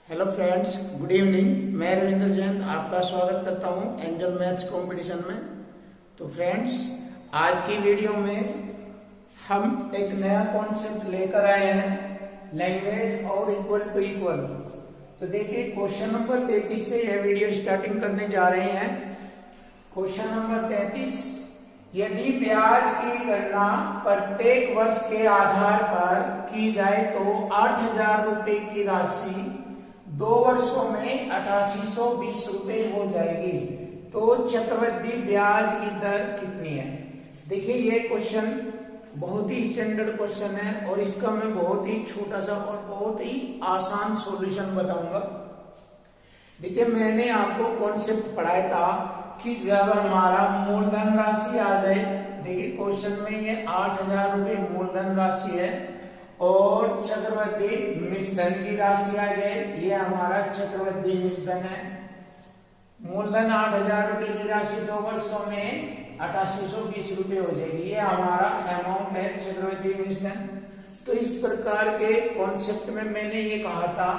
Hello friends, good evening. मैं रविंद्र जैन आपका स्वागत करता हूं एंजल मैथ्स कंपटीशन में। तो फ्रेंड्स, आज की वीडियो में हम एक नया कॉन्सेप्ट लेकर आए हैं, लैंग्वेज और इक्वल टू इक्वल। तो देखिए, क्वेश्चन नंबर 33 से यह वीडियो स्टार्टिंग करने जा रहे हैं। क्वेश्चन नंबर 33, यदि ब्याज की गणना प्रत्येक वर्ष के आधार पर की जाए तो 8,000 रुपए की राशि 2 वर्षों में 8820 रुपए हो जाएगी। तो चक्रवृद्धि ब्याज की दर कितनी है? देखिए, ये क्वेश्चन बहुत ही स्टैंडर्ड क्वेश्चन है और इसका मैं बहुत ही छोटा सा और बहुत ही आसान सॉल्यूशन बताऊंगा। देखिए, मैंने आपको कॉन्सेप्ट पढ़ाया था कि जब हमारा मूलधन राशि आ जाए, देखिए क्वेश्चन में ये 8,000 रुपए मूलधन राशि है और चक्रवृद्धि मिश्रधन की राशि आ जाए, ये हमारा चक्रवृद्धि मिश्रधन है। मूलधन 8,000 रुपए की राशि 2 वर्षों में 8820 रुपए हो जाएगी, ये हमारा अमाउंट है चक्रवृद्धि मिश्रधन। तो इस प्रकार के कॉन्सेप्ट में मैंने ये कहा था,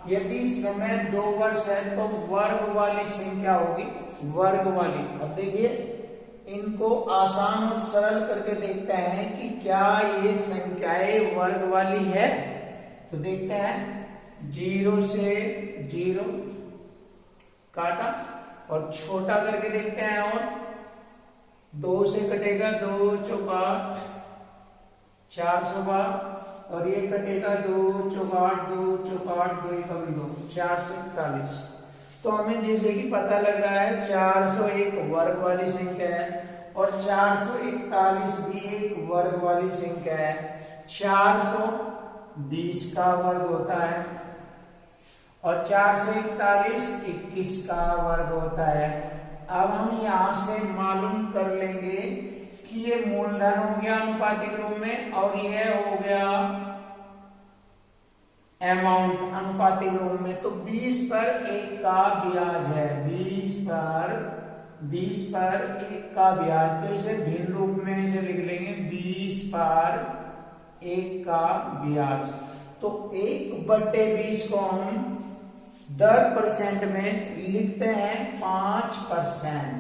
यदि समय 2 वर्ष है तो वर्ग वाली संख्या होगी, वर्ग वाली। अब देखिए, इनको आसान और सरल करके देखते हैं कि क्या ये संख्याएं वर्ग वाली है। तो देखते हैं, 0 से 0 काटा और छोटा करके देखते हैं, और 2 से कटेगा 2 चौकाट 412 और ये कटेगा 2 चौकाट 2 चौकाट 2 एकम 2 441। तो हमें जैसे कि पता लग रहा है 401 वर्ग वाली संख्या है और 441 भी एक वर्ग वाली संख्या है। 420 का वर्ग होता है और 441 21 का वर्ग होता है। अब हम यहां से मालूम कर लेंगे कि ये मूलधन हो गया अनुपातिक रूप में और यह हो गया अमाउंट अनुपातिक रूप में। तो 20 पर 1 का ब्याज है, 20 पर 1 का ब्याज। तो इसे भिन्न रूप में इसे लिख लेंगे, 20 पर 1 का ब्याज। तो 1/20 को हम दर परसेंट में लिखते हैं 5%।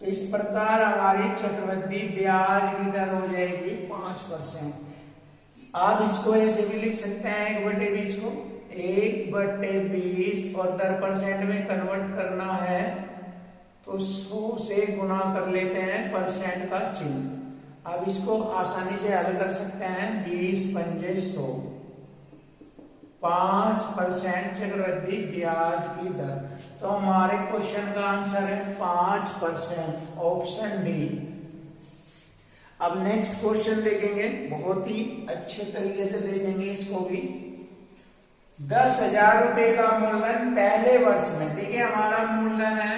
तो इस प्रकार हमारी चक्रवृद्धि ब्याज की दर हो जाएगी 5%। आप इसको ऐसे भी लिख सकते हैं 1/20 को 1/20 और दर परसेंट में कन्वर्ट करना है तो 100 से गुना कर लेते हैं परसेंट का चिन्ह। अब इसको आसानी से हल कर सकते हैं, 20 पंजे 100, 5% चक्रवृद्धि ब्याज की दर। तो हमारे क्वेश्चन का आंसर है 5%, ऑप्शन डी। अब नेक्स्ट क्वेश्चन देखेंगे, बहुत ही अच्छे तरीके से देखेंगे इसको भी। 10,000 रुपए का मूलधन पहले वर्ष में, देखिए हमारा मूलधन है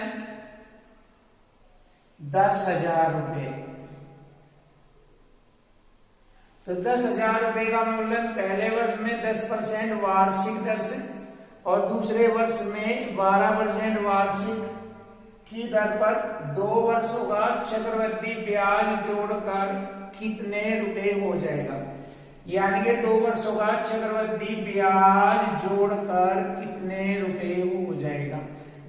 10,000 रुपए। तो 10,000 रुपए का मूलधन पहले वर्ष में 10% वार्षिक दर से और दूसरे वर्ष में 12% वार्षिक की दर पर 2 वर्षों का चक्रवृद्धि ब्याज जोड़कर कितने रुपए हो जाएगा? यानी कि 2 वर्षों का चक्रवृद्धि ब्याज जोड़कर कितने रुपए हो जाएगा?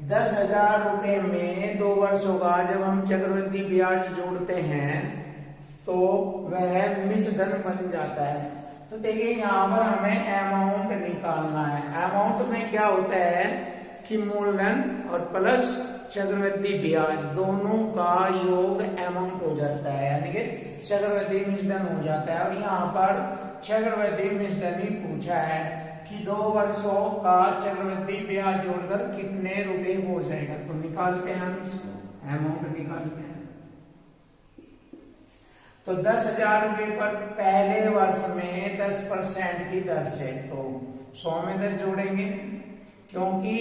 10,000 रुपए में 2 वर्षों का जब हम चक्रवृद्धि ब्याज जोड़ते हैं तो वह मिश्रधन बन जाता है। तो देखिए, यहाँ पर हमें अमाउंट निकालना है। अमाउंट में क्या होता है कि मूलधन और प्लस चक्रवृद्धि ब्याज दोनों का योग अमाउंट हो जाता है, यानी कि चक्रवृद्धि मिश्रधन हो जाता है। और यहाँ पर चक्रवृद्धि मिश्रधन ही पूछा है कि 2 वर्षों का चक्रवृद्धि ब्याज जोड़कर कितने रुपए हो जाएगा। तो निकालते हैं हम इसको, अमाउंट निकालते हैं। तो 10,000 रुपए पर पहले वर्ष में 10% की दर से, तो 100 में 10 जोड़ेंगे क्योंकि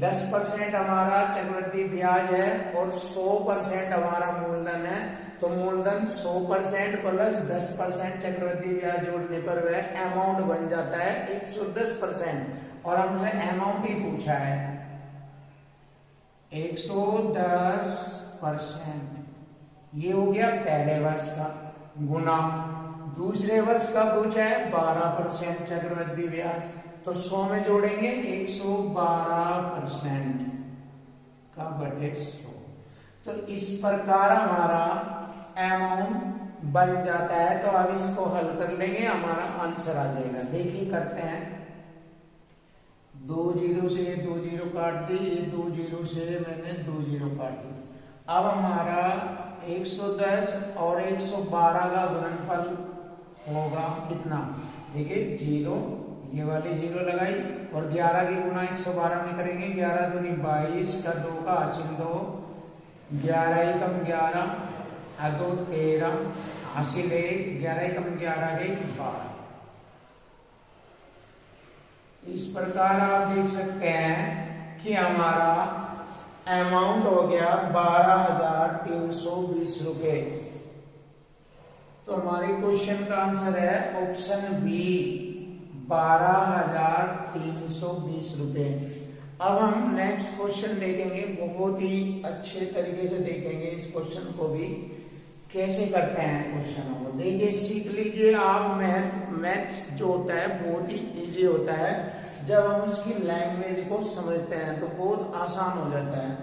10% हमारा चक्रवृद्धि ब्याज है और 100% हमारा मूलधन है। तो मूलधन 100% प्लस 10% चक्रवृद्धि ब्याज जोड़ने पर वह अमाउंट बन जाता है 110%। और हमसे अमाउंट ही पूछा है 110%। ये हो गया पहले वर्ष का, गुना दूसरे वर्ष का पूछा है 12% चक्रवृद्धि ब्याज। तो 100 में जोड़ेंगे 112% का बटे 100। तो इस प्रकार हमारा अमाउंट बन जाता है। तो अब इसको हल कर लेंगे, हमारा आंसर आ जाएगा। देखिए करते हैं, 2 जीरो से 2 जीरो काट दी, ये 2 जीरो से मैंने 2 जीरो काट दी। अब हमारा 110 और 112 का गुणनफल होगा कितना? देखिए 0, ये वाली 0 लगाई और 11 की गुणा 112 में करेंगे। 11 दूनी 22 का 2 का हासिल 2, 11 एकम 11 और 2 13 हासिल 1, 11 एकम 11 के 12। इस प्रकार आप देख सकते हैं कि हमारा अमाउंट हो गया 12,320 रुपए। तो हमारे क्वेश्चन का आंसर है ऑप्शन बी, 12,320 रुपए। अब हम नेक्स्ट क्वेश्चन देखेंगे, बहुत ही अच्छे तरीके से देखेंगे इस क्वेश्चन को भी, कैसे करते हैं क्वेश्चनों को। देखिए सीख लीजिए आप, मैथ्स जो होता है बहुत ही इजी होता है। जब हम उसकी लैंग्वेज को समझते हैं तो बहुत आसान हो जाता है।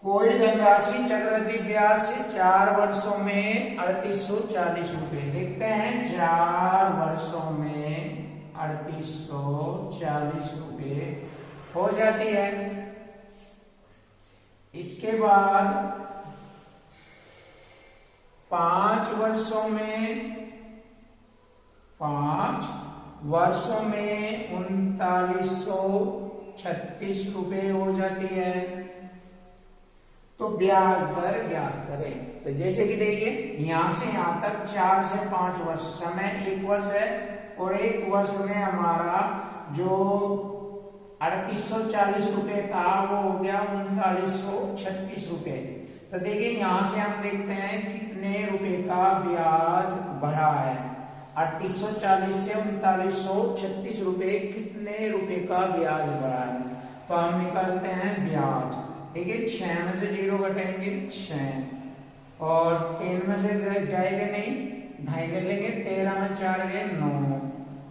कोई धनराशि चक्रवृद्धि ब्याज से 4 वर्षों में 3840 रुपए। देखते हैं 4 वर्षों में 3840 रुपए हो जाती है। इसके बाद 5 वर्षों में 3936 रुपए हो जाती है। तो ब्याज दर ज्ञात करें। तो जैसे कि देखिए यहां से यहां तक 4 से 5 वर्ष, समय 1 वर्ष है और 1 वर्ष में हमारा जो 3840 रुपए था वो हो गया 3936 रुपए। तो देखिए यहां से हम देखते हैं कितने रुपए का ब्याज बढ़ा है। 3840 से 3936 रुपए, कितने रुपए का ब्याज बढ़ा है। तो हम निकालते हैं ब्याज। देखिए 6 में से 0 घटाएंगे 6 और 3 में से जाएगा नहीं, 2.5 ले लेंगे, 13 में 4 गए 9,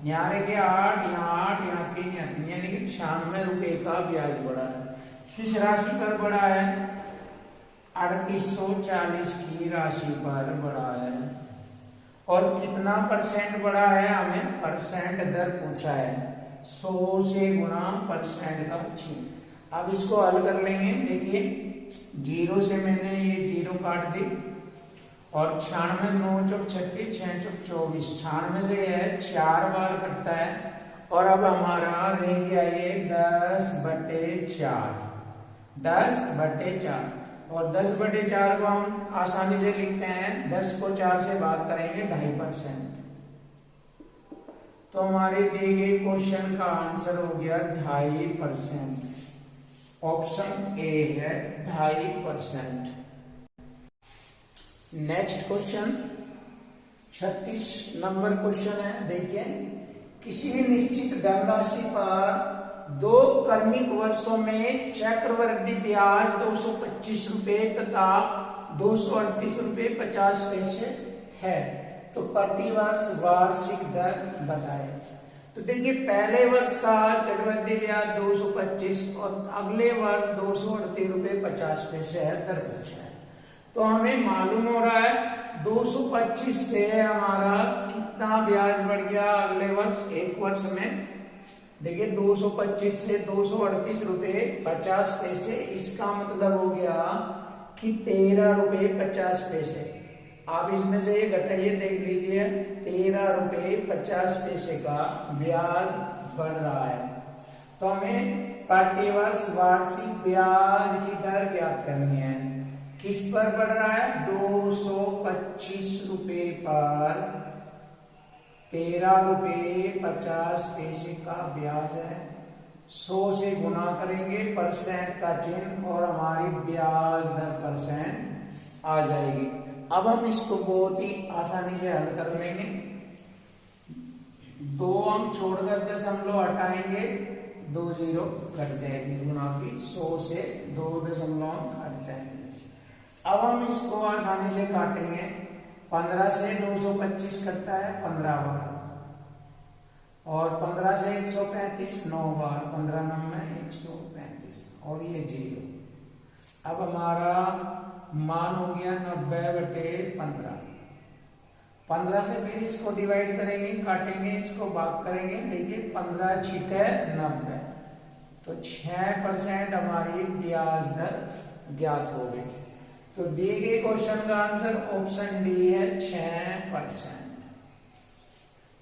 यहाँ रह गया 8, यहाँ 8, यहाँ 3, यहाँ 3, यानी कि 96 रुपए का ब्याज बढ़ा है। किस राशि पर बढ़ा है? 3840 की राशि पर बढ़ा है। और कितना परसेंट बढ़ा है? हमें परसेंट दर पूछा है, 100 से गुणा परसेंट का छीन। अब इसको हल कर लेंगे। देखिए 0 से मैंने ये 0 काट दी और 96 9 चौक 36 6 चौक 24, 96 से है 4 बार कटता है। और अब हमारा रह गया ये 10/4, 10/4 और 10/4 को हम आसानी से लिखते हैं, 10 को 4 से भाग करेंगे 2.5%। तो हमारे दिए गए क्वेश्चन का आंसर हो गया 2.5%। ऑप्शन ए है 2.5%। नेक्स्ट क्वेश्चन 36 नंबर क्वेश्चन है। देखिए किसी भी निश्चित धनराशि पर 2 क्रमिक वर्षों में चक्रवृद्धि ब्याज 225 रुपए तथा 238 रुपए 50 पैसे है, तो प्रतिवर्ष वार्षिक दर बताएं। तो देखिए पहले वर्ष का चक्रवृद्धि ब्याज 225 और अगले वर्ष 238 रुपए 50 पैसे है, दर पूछा है। तो हमें मालूम हो रहा है 225 से हमारा कितना ब्याज बढ़ गया अगले वर्ष, 1 वर्ष में। देखिए 225 से 238 रुपए 50 पैसे, इसका मतलब हो गया कि 13 रुपए 50 पैसे। आप इसमें से ये घटाइए, देख लीजिए 13 रुपए 50 पैसे का ब्याज बढ़ रहा है। तो हमें प्रतिवर्ष वार्षिक ब्याज की दर ज्ञात करनी है। किस पर बढ़ रहा है? 225 रुपए पर 13 रुपए 50 पैसे का ब्याज है। 100 से गुना करेंगे, परसेंट का चिन्ह, और हमारी ब्याज दर परसेंट आ जाएगी। अब हम इसको बहुत ही आसानी से हल कर लेंगे। 2 हम छोड़कर 10 हटाएंगे, 2 0 कट जाएगी गुना की, 100 से 2 दशमलव कट जाएंगे। अब हम इसको आसानी से काटेंगे। 15 से 225 कटता है 15 बार, और 15 से 135 9 बार, 15 नंबर 135 और ये 0। अब हमारा मान हो गया 90/15। 15 से फिर इसको डिवाइड करेंगे, काटेंगे, इसको भाग करेंगे। देखिए 15 छिके 90, तो 6% हमारी ब्याज दर ज्ञात हो गई। तो दिए गए क्वेश्चन का आंसर ऑप्शन डी है 6%।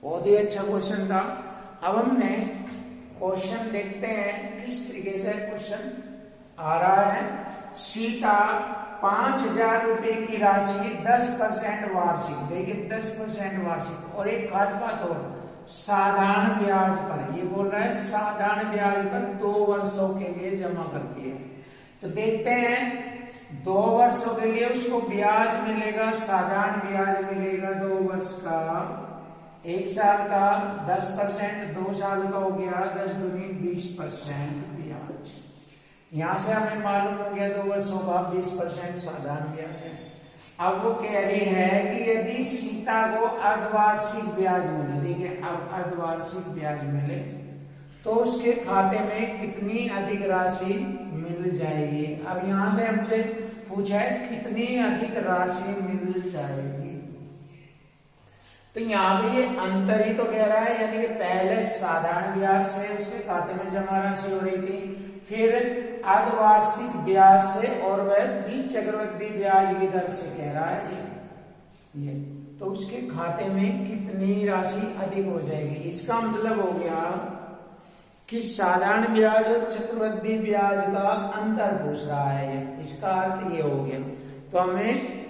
बहुत ही अच्छा क्वेश्चन था। अब हमने क्वेश्चन देखते हैं किस तरीके से क्वेश्चन आ रहा है। सीता 5,000 रुपए की राशि 10% वार्षिक, देखिए 10% वार्षिक, और एक खास बात और, साधारण ब्याज पर, ये बोल रहा है साधारण ब्याज पर 2 वर्षों के लिए जमा करती है। तो देखते हैं 2 वर्षों के लिए उसको ब्याज मिलेगा, साधारण ब्याज मिलेगा 2 वर्ष का, 1 साल का 10%, 2 साल का हो गया 10 दूनी 20% ब्याज। यहां से हमें मालूम हो गया 2 वर्षों का 20% साधारण ब्याज है। अब वो कह रही है कि यदि सीता को अर्धवार्षिक ब्याज मिले, देखिए अब अर्धवार्षिक ब्याज मिले तो उसके खाते में कितनी अधिक राशि मिल जाएगी। अब यहां से हमसे पूछा है कितनी अधिक राशि मिल जाएगी, तो यहाँ पे ये अंतर ही तो कह रहा है, यानी कि पहले साधारण ब्याज से उसके खाते में जमा राशि हो रही थी, फिर अर्धवार्षिक ब्याज से, और वह भी चक्रवृद्धि ब्याज की दर से कह रहा है ये तो उसके खाते में कितनी राशि अधिक हो जाएगी। इसका मतलब हो गया कि साधारण ब्याज और चक्रवृद्धि ब्याज का अंतर पूछ रहा है ये, इसका अर्थ ये हो गया। तो हमें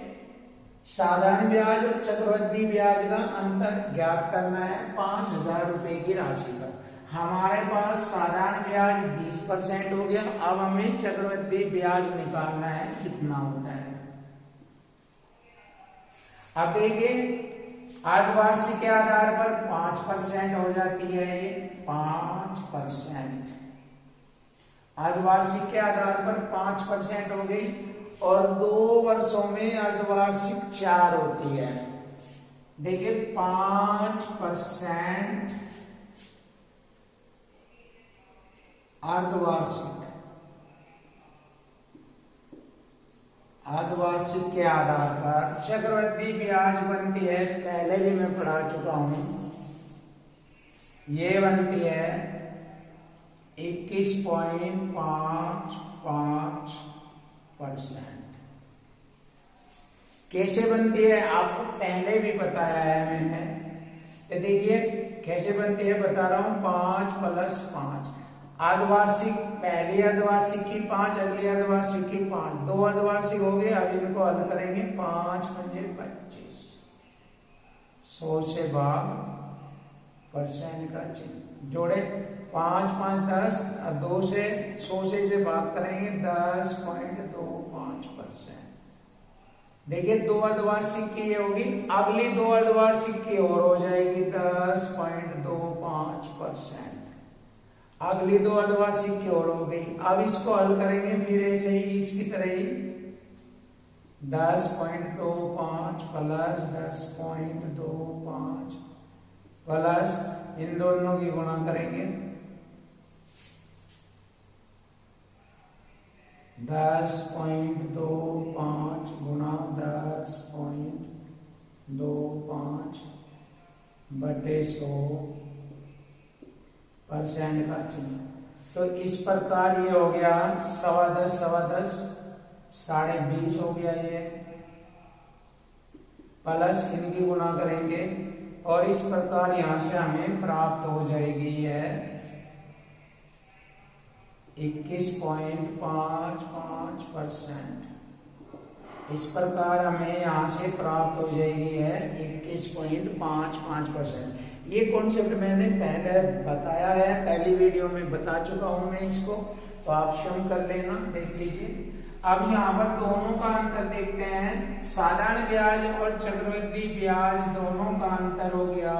साधारण ब्याज और चक्रवृद्धि ब्याज का अंतर ज्ञात करना है 5,000 रुपए की राशि का। हमारे पास साधारण ब्याज 20% हो गया, अब हमें चक्रवृद्धि ब्याज निकालना है कितना होता है। अब देखिए अर्धवार्षिक के आधार पर 5% हो जाती है, ये 5%। अर्धवार्षिक के आधार पर 5% हो गई, और 2 वर्षों में अर्धवार्षिक 4 होती है। देखिए 5% अर्धवार्षिक के आधार पर चक्रवृद्धि ब्याज बनती है, पहले भी मैं पढ़ा चुका हूं, ये बनती है 21.55%। कैसे बनती है आपको पहले भी बताया है मैंने, तो देखिए कैसे बनती है बता रहा हूं। 5 + 5, अर्धवार्षिक, पहली अर्धवार्षिक की 5, अगली अर्धवार्षिक की 5, 2 अर्धवार्षिक हो गए। अब इनको हल करेंगे, 5 × 5 = 25, 100 से भाग % का चिन्ह जोड़े, 5 × 5 = 10, 2 से 100 से भाग करेंगे 10.25%। देखिए 2 अर्धवार्षिक की ये होगी, अगली 2 अर्धवार्षिक की और हो जाएगी 10.25%, अगली 2 अर्धवार्षिक की और हो गई। अब इसको हल करेंगे फिर ऐसे ही इसकी तरह ही 10.25 + 10.25 प्लस इन दोनों की गुणा करेंगे 10.25 गुणा 10.25 बटे 100% का चिन्ह। तो इस प्रकार ये हो गया 10.25 10.5 हो गया ये, प्लस इनकी गुणा करेंगे और इस प्रकार यहां से हमें प्राप्त हो जाएगी है 21.55%। इस प्रकार हमें यहां से प्राप्त हो जाएगी है 21.55%। ये कॉन्सेप्ट मैंने पहले बताया है, पहली वीडियो में बता चुका हूं मैं इसको, तो आप स्वयं कर लेना, देख लीजिए। अब यहाँ पर दोनों का अंतर देखते हैं, साधारण ब्याज और चक्रवृद्धि ब्याज दोनों का अंतर हो गया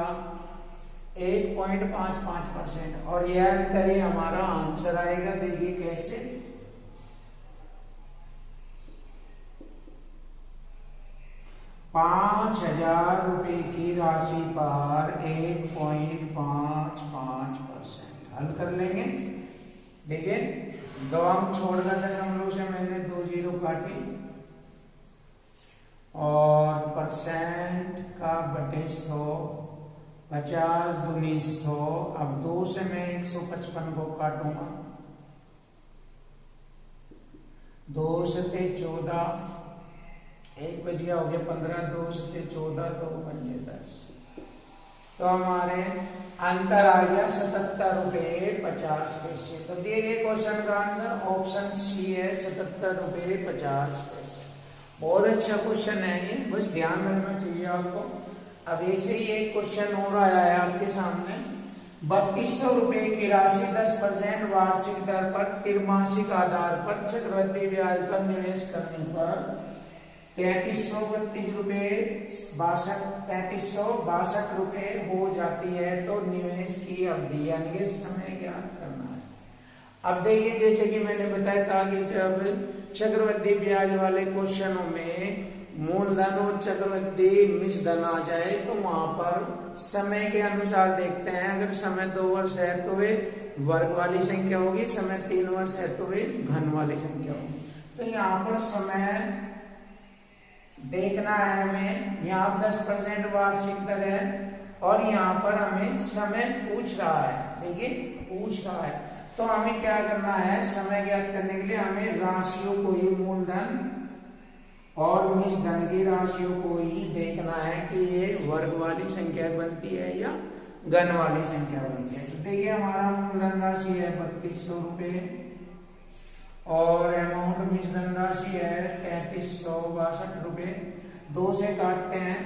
1.55%, और यह अंतर ही हमारा आंसर आएगा। देखिए कैसे, 5,000 रुपए की राशि पर 1.55%। हल कर लेंगे। देखिए 2 अंक छोड़कर दशमलव से मैंने 2 जीरो काटी और परसेंट का बटे 100, 50 दूनी 100। अब 2 से मैं 155 को काटूंगा। 2 सते 14, 1 बच गया, हो गया 15, 2 सते 14, 2 पंजे 10। तो हमारे अंतर आ गया 77 रुपए 50 पैसे। तो दिए गए क्वेश्चन का आंसर ऑप्शन सी है, 77 रुपए 50 पैसे। बहुत अच्छा क्वेश्चन है ये, बस ध्यान रखना चाहिए आपको। अब ऐसे ही एक क्वेश्चन हो रहा है आपके सामने। 3200 रुपए की राशि 10% वार्षिक दर पर त्रिमासिक आधार पर चक्रवृद्धि ब्याज पर निवेश करने पर 3332 रुपए 3362 रुपए हो जाती है। तो निवेश की अवधि यानी कि समय ज्ञात करना है। अब देखिए जैसे कि मैंने बताया था कि जब चक्रवृद्धि ब्याज वाले क्वेश्चनों में मूलधन और चक्रवृद्धि मिश्रधन आ जाए तो वहां पर समय के अनुसार देखते हैं। अगर समय 2 वर्ष है तो वे वर्ग वाली संख्या होगी, समय 3 वर्ष है तो वे घन वाली संख्या होगी। तो यहाँ पर समय देखना है हमें। यहाँ 10% वार्षिक दर है और यहाँ पर हमें समय पूछ रहा है। देखिए पूछ रहा है तो हमें क्या करना है, समय ज्ञात करने के लिए हमें राशियों को ही, मूलधन और मिश्रधन की राशियों को ही देखना है कि ये वर्ग वाली संख्या बनती है या घन वाली संख्या बनती है। तो देखिए हमारा मूलधन राशि है 3200 रुपए और अमाउंट मिश्रधन राशि है 3362 रुपए। 2 से काटते हैं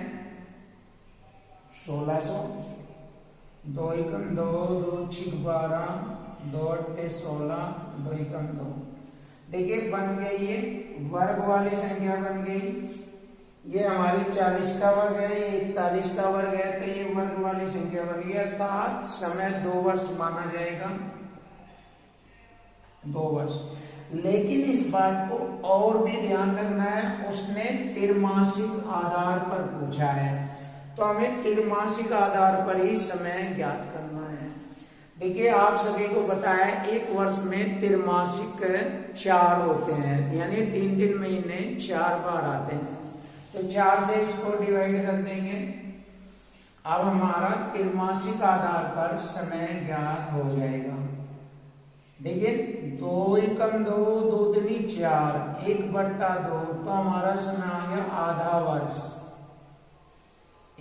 1600, 2 एकम 2, 2 छिक 12, 2 अट्ठे 16, 2 एकम 2। देखिए बन गई ये वर्ग वाली संख्या बन गई। ये हमारी 40 का वर्ग है, ये 41 का वर्ग है, तो ये वर्ग वाली संख्या बन गई। अर्थात समय 2 वर्ष माना जाएगा, 2 वर्ष। लेकिन इस बात को और भी ध्यान रखना है, उसने त्रिमासिक आधार पर पूछा है तो हमें त्रिमासिक आधार पर ही समय ज्ञात करना है। देखिए आप सभी को पता है एक वर्ष में त्रिमासिक 4 होते हैं, यानी 3-3 महीने 4 बार आते हैं। तो 4 से इसको डिवाइड कर देंगे। अब हमारा त्रिमासिक आधार पर समय ज्ञात हो जाएगा। देखिए 2 एकम 2, 2 दूनी 4, 1/2, तो हमारा समय आ गया आधा वर्ष,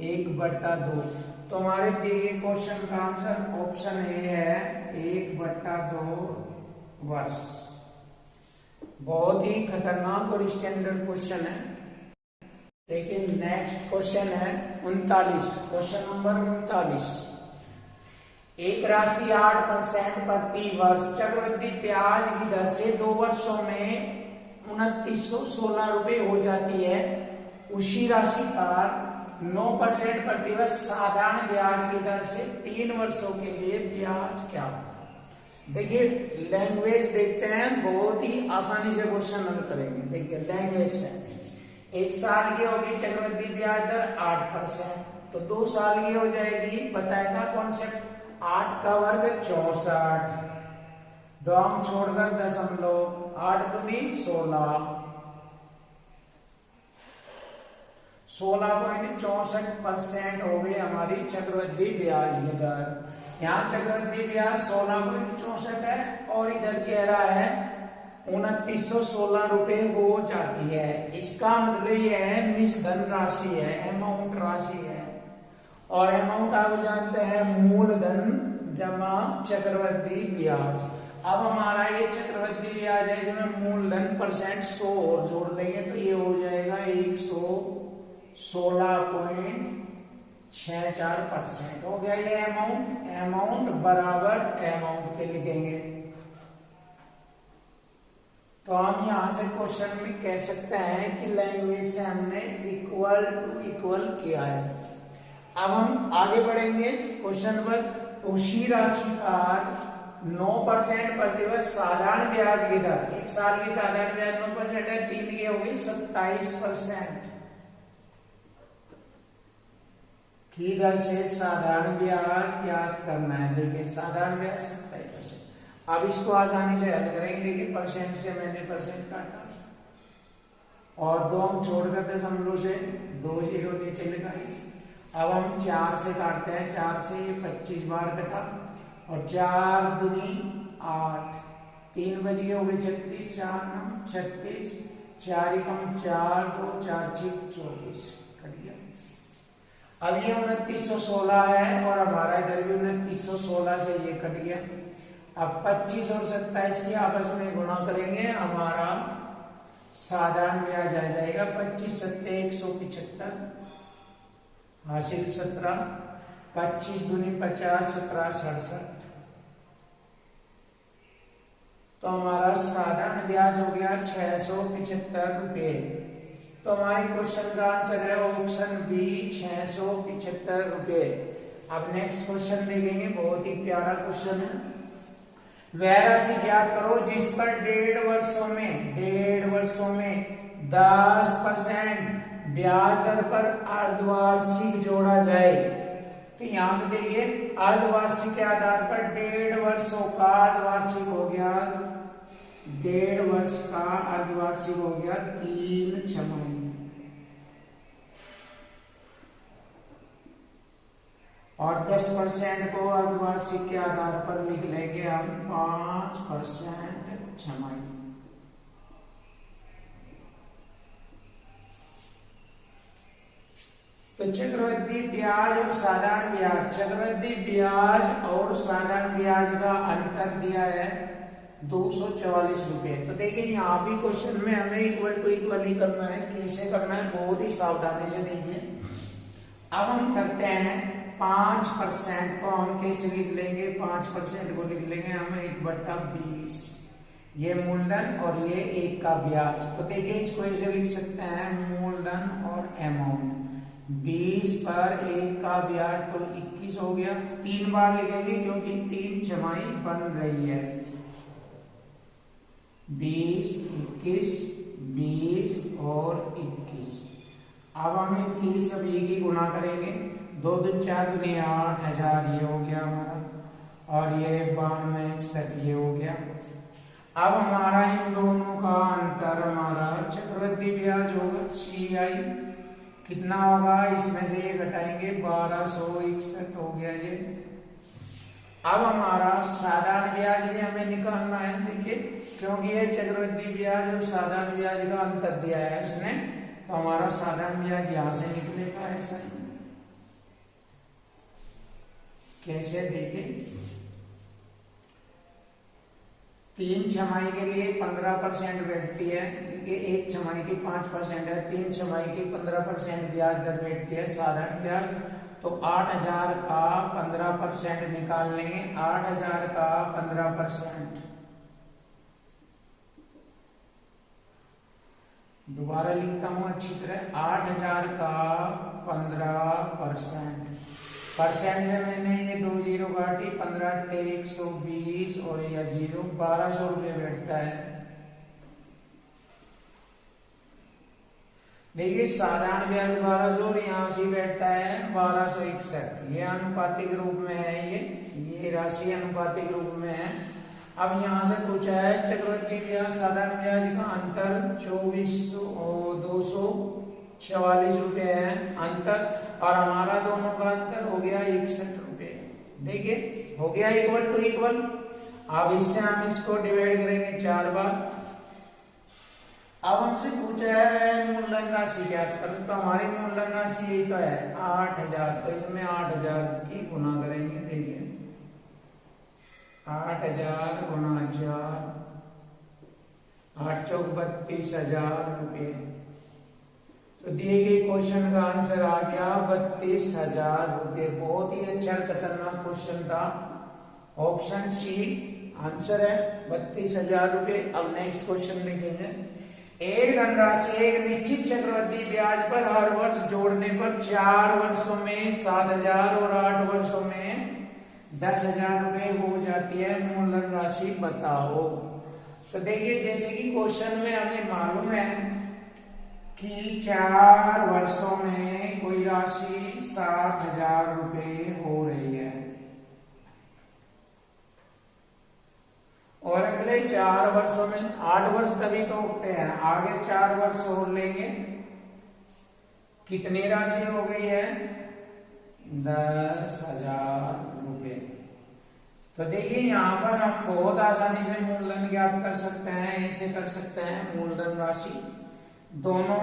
1/2। तो हमारे दिए क्वेश्चन का आंसर ऑप्शन ए है, 1/2 वर्ष। बहुत ही खतरनाक और स्टैंडर्ड क्वेश्चन है। लेकिन नेक्स्ट क्वेश्चन है 39, क्वेश्चन नंबर 39। एक राशि 8% प्रति वर्ष चक्रवृद्धि ब्याज की दर से 2 वर्षों में 2916 रुपए हो जाती है। उसी राशि पर 9% प्रतिवर्ष साधारण ब्याज की दर से 3 वर्षों के लिए ब्याज क्या होगा। देखिए लैंग्वेज देखते हैं, बहुत ही आसानी से क्वेश्चन हल करेंगे। देखिए लैंग्वेज से 1 साल की होगी चक्रवृद्धि ब्याज दर 8%, तो 2 साल की हो जाएगी, बताया था कॉन्सेप्ट, 8 का वर्ग 64, 2 अंक छोड़कर दशमलव, 8 दूनी 16, 16.64% हो गई हमारी चक्रवृद्धि ब्याज की दर। यहाँ चक्रवृद्धि ब्याज 16.64 है और इधर कह रहा है 2916 रुपए हो जाती है। इसका मतलब यह है मिश्रधन राशि है, अमाउंट राशि है। और अमाउंट आप जानते हैं मूलधन जमा चक्रवृद्धि ब्याज। अब हमारा ये चक्रवृद्धि ब्याज है, इसमें मूलधन परसेंट 100 और जोड़ देंगे तो ये हो जाएगा 116.64% हो गया ये अमाउंट। अमाउंट बराबर अमाउंट के लिखेंगे। तो हम यहां से क्वेश्चन में कह सकते हैं कि लैंग्वेज से हमने इक्वल टू इक्वल किया है। अब हम आगे बढ़ेंगे क्वेश्चन पर। उसी राशि पर 9% प्रतिवर्ष साधारण ब्याज की दर, 1 साल की साधारण ब्याज 9% है, 3 की हो गई 27%। की दर से साधारण ब्याज ज्ञात करना है। देखिए साधारण ब्याज 27%। अब इसको आसानी से हल करेंगे। देखिए परसेंट से मैंने परसेंट काटा और 2 हम छोड़कर दशमलव से 2 जीरो नीचे लगाएंगे। अब हम 4 से काटते हैं। 4 से ये 25 बार कटा और 4 दूनी 8, 3 बज गए, हो गए 36, 4 9 36, 4 एकम 4, 2 4 6 24 कट गया। अब ये 2916 है और हमारा इधर भी 2916 से ये कट गया। अब 25 और 27 की आपस में गुणा करेंगे, हमारा साधारण ब्याज आ जाएगा 25 सत्ते 175 हासिल 17, 25 दूनी 50, 17 67। तो हमारा साधारण ब्याज हो गया 675 रुपये। तो हमारे क्वेश्चन का आंसर है ऑप्शन बी 675 रुपये। अब नेक्स्ट क्वेश्चन देखेंगे, बहुत ही प्यारा क्वेश्चन है। वह राशि ज्ञात करो जिस पर 1.5 वर्षों में 10% ब्याज दर पर अर्धवार्षिक जोड़ा जाए। तो यहां से देखिए अर्धवार्षिक के आधार पर 1.5 वर्षों का अर्धवार्षिक हो गया, 1.5 वर्ष का अर्धवार्षिक हो गया 3 छमाही और 10% को अर्धवार्षिक के आधार पर लिख लेंगे हम 5% छमाही। तो चक्रवृद्धि ब्याज और साधारण ब्याज, चक्रवृद्धि ब्याज और साधारण ब्याज का अंतर दिया है 244 रुपए। तो देखिए यहाँ भी क्वेश्चन में हमें इक्वल टू इक्वल ही करना है। कैसे करना है, बहुत ही सावधानी से देखिए। अब हम करते हैं 5% को हम कैसे लिख लेंगे, 5% को लिख लेंगे हम 1/20, ये मूलधन और ये 1 का ब्याज। तो देखिए इसको ऐसे लिख सकते हैं मूलधन और अमाउंट, 20 पर 1 का ब्याज तो 21 हो गया। 3 बार लिखेंगे क्योंकि 3 छमाही बन रही है, 20 21 20 और 21। अब हम इनकी सभी की गुणा करेंगे, 2 दूनी 4 दूनी 8, 1000 ये हो गया हमारा और ये 92 61 ये हो गया। अब हमारा इन दोनों का अंतर हमारा चक्रवृद्धि ब्याज होगा CI कितना होगा, इसमें से ये घटाएंगे 1261 हो गया ये। अब हमारा साधारण ब्याज भी हमें निकालना है। देखिए क्योंकि ये चक्रवृद्धि ब्याज और साधारण ब्याज का अंतर दिया है उसने, तो हमारा साधारण ब्याज यहां से निकलेगा ऐसा ही। कैसे, देखिए 3 छमाही के लिए 15% बैठती है। देखिए 1 छमाही की 5% है, 3 छमाही की 15% ब्याज दर बैठती है साधारण ब्याज। तो 8000 का 15% निकाल लेंगे, 8000 का 15%, दोबारा लिखता हूं अच्छी तरह, 8000 का 15%, परसेंट में मैंने ये 2 जीरो काटी, 15 120 और यह 0 1200 रुपये बैठता है। देखिए साधारण ब्याज 1200 और यहाँ से बैठता है 1261, ये अनुपातिक रूप में है, ये राशि अनुपातिक रूप में है। अब यहाँ से पूछा है चक्रवृद्धि ब्याज साधारण ब्याज का अंतर 244 रुपए है अंतर, और हमारा दोनों का अंतर हो गया 61 रुपए। देखिए हो गया इक्वल टू इक्वल। अब इससे हम इसको डिवाइड करेंगे 4 बार। अब हमसे पूछा है मूलधन राशि ज्ञात करो, तो हमारी मूलधन राशि यही तो है 8000, तो इसमें 8000 की गुना करेंगे। देखिए 8000 गुना 4, 8 चौक 32,000 रुपये। तो दिए गए क्वेश्चन का आंसर आ गया 32,000 रुपये। बहुत ही अच्छा खतरनाक क्वेश्चन था, ऑप्शन सी आंसर है 32,000 रुपये। अब नेक्स्ट क्वेश्चन देखेंगे। एक धनराशि एक निश्चित चक्रवृद्धि ब्याज पर हर वर्ष जोड़ने पर 4 वर्षों में 7,000 और 8 वर्षों में 10,000 रुपये हो जाती है, मूलधन राशि बताओ। तो देखिए जैसे कि क्वेश्चन में हमें मालूम है कि 4 वर्षों में कोई राशि 7,000 रुपए हो रही है और अगले 4 वर्षों में 8 वर्ष तभी तो उठते हैं, आगे 4 वर्ष और लेंगे, कितनी राशि हो गई है 10,000 रुपए। तो देखिए यहाँ पर हम बहुत आसानी से मूलधन ज्ञात कर सकते हैं, ऐसे कर सकते हैं। मूलधन राशि दोनों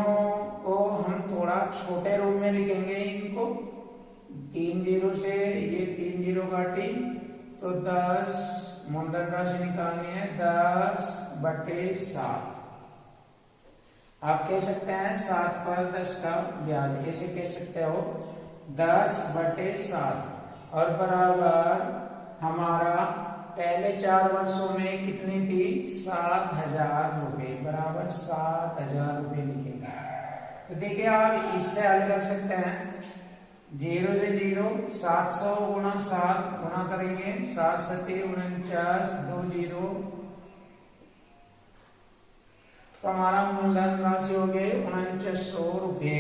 को हम थोड़ा छोटे रूप में लिखेंगे, इनको 3 जीरो से ये 3 जीरो काटी तो 10 मूलधन राशि निकालनी है 10/7। आप कह सकते हैं 7 पर 10 का ब्याज, ऐसे कह सकते हो 10/7 और बराबर हमारा पहले 4 वर्षों में कितनी थी 7,000 रुपए, बराबर 7,000 रुपए लिखेगा। तो देखिए आप इससे हल कर सकते हैं, 0 से 0 700 गुणा 7 गुणा करेंगे 7 7 49 2 0 तो हमारा मूलधन राशि हो गए 4900 रुपए।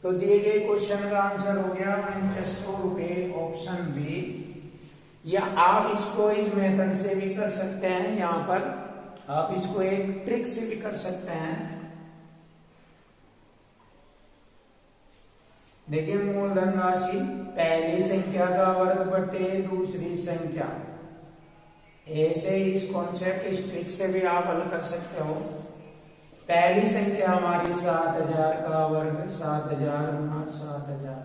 तो दिए गए क्वेश्चन का आंसर हो गया 4900 रुपए, ऑप्शन बी। या आप इसको इस मेथड से भी कर सकते हैं, यहां पर आप इसको एक ट्रिक से भी कर सकते हैं। देखिए मूलधन राशि पहली संख्या का वर्ग बटे दूसरी संख्या, ऐसे इस कॉन्सेप्ट इस ट्रिक से भी आप हल कर सकते हो। पहली संख्या हमारी 7,000 का वर्ग 7,000 गुना 7,000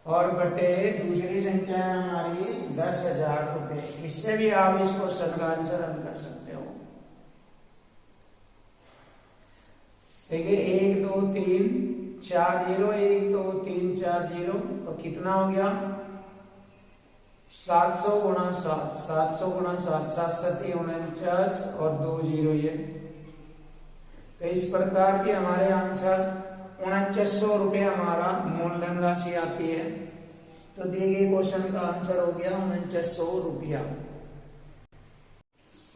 और बटे दूसरी संख्या है हमारी 10,000 रुपए। इससे भी आप इस क्वेश्चन का आंसर हल कर सकते हो। देखिए 1 2 3 4 0 1 2 3 4 0 तो कितना हो गया 700 गुणा 7 700 गुणा 7 7 7 49 और 2 0 ये। तो इस प्रकार के हमारे आंसर 4900 रुपए हमारा मूलधन राशि आती है। तो दिए गए क्वेश्चन का आंसर हो गया 4900 रुपया।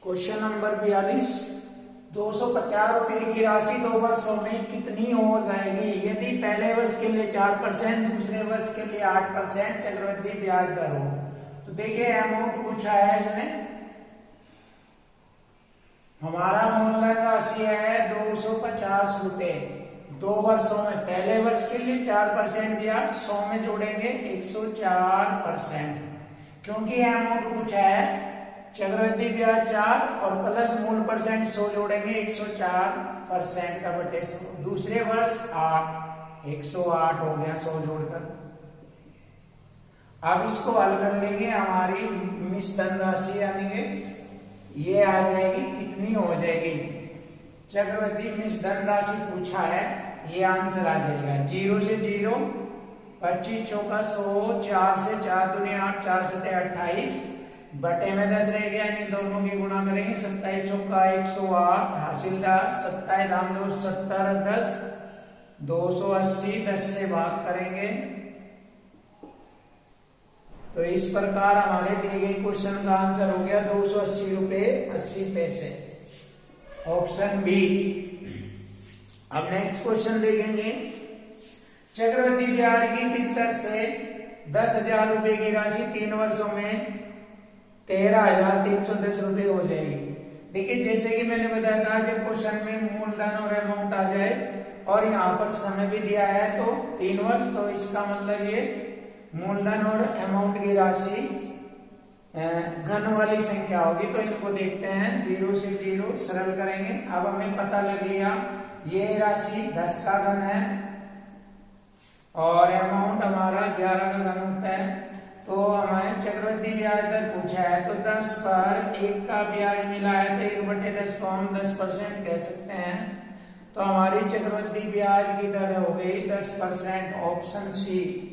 क्वेश्चन नंबर 42, 250 रुपए की राशि 2 वर्षों में कितनी हो जाएगी यदि पहले वर्ष के लिए 4%, दूसरे वर्ष के लिए 8% चक्रवृद्धि ब्याज दर हो। तो देखिए अमाउंट पूछा है इसमें, हमारा मूलधन राशि है 250 रुपए 2 वर्षों में। पहले वर्ष के लिए 4% ब्याज 100 में जोड़ेंगे 104%, क्योंकि अमाउंट पूछा है चक्रवृद्धि ब्याज 4 और प्लस मूल परसेंट 100 जोड़ेंगे 104% का बटे 100। दूसरे वर्ष 8 108 हो गया 100 जोड़कर। अब इसको हल कर लेंगे, हमारी मिश्रण राशि यानी कि ये आ जाएगी, कितनी हो जाएगी चक्रवृद्धि मिश्रण राशि पूछा है, ये आंसर आ जाएगा 0 से 0 25 चौका 100 4 से 4 दूनी 8 4 7 28 बटे में 10 रह गया, यानी दोनों की गुणा करेंगे 27 चौका 108 हासिलदार 27 दाम 2 70 10 280 10 से भाग करेंगे। तो इस प्रकार हमारे दिए गए क्वेश्चन का आंसर हो गया 280 रुपए 80 पैसे, ऑप्शन बी। अब नेक्स्ट क्वेश्चन देखेंगे, चक्रवृद्धि ब्याज की किस दर से 10,000 रुपए की राशि 3 वर्षों में 13,310 रुपए हो जाएगी। देखिए जैसे कि मैंने बताया था, जब क्वेश्चन में मूलधन और अमाउंट आ जाए और यहाँ पर समय भी दिया है तो 3 वर्ष, तो इसका मतलब ये मूलधन और अमाउंट की राशि घन वाली संख्या होगी। तो इनको देखते हैं 0 से 0 सरल करेंगे। अब हमें पता लग लिया ये राशि 10 का घन है और अमाउंट हमारा 11 का घन होता है। तो हमें चक्रवृद्धि ब्याज दर पूछा है, तो 10 पर 1 का ब्याज मिला है तो 1/10 को हम 10% कह सकते हैं। तो हमारी चक्रवृद्धि ब्याज की दर हो गई 10%, ऑप्शन सी।